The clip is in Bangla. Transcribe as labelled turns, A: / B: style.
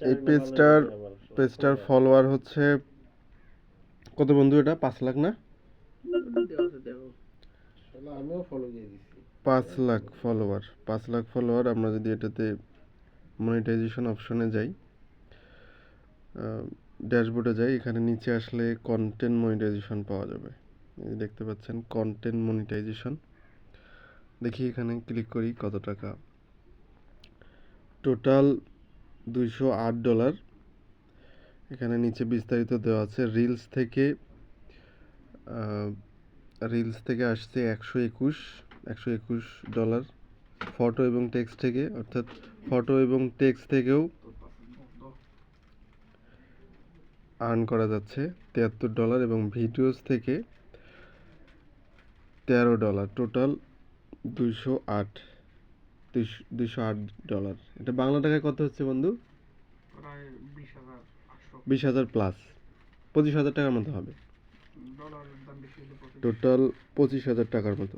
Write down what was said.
A: এই পেজটার ফলোয়ার হচ্ছে কত বন্ধু? এটা 5 লাখ না?
B: আমিও ফলো দিয়ে দিচ্ছি।
A: 5 লাখ ফলোয়ার, 5 লাখ ফলোয়ার। আমরা যদি এটাতে মনিটাইজেশন অপশনে যাই, ড্যাশবোর্ডে যাই, এখানে নিচে আসলে কন্টেন্ট মনিটাইজেশন পাওয়া যাবে। এই দেখতে পাচ্ছেন কন্টেন্ট মনিটাইজেশন। দেখি এখানে ক্লিক করি কত টাকা। টোটাল $208। এখানে নিচে বিস্তারিত দেওয়া আছে। রিলস থেকে আসছে $121। ফটো এবং টেক্সট থেকে, অর্থাৎ ফটো এবং টেক্সট থেকেও আর্ন করা যাচ্ছে $73 এবং ভিডিওস থেকে $13। টোটাল 208 $208। এটা বাংলা টাকায় কত হচ্ছে বন্ধু?
B: প্রায়
A: 20,000 প্লাস, 25,000 টাকার মতো হবে।
B: ডলারের দাম বেশি হলে
A: টোটাল 25,000 টাকার মতো।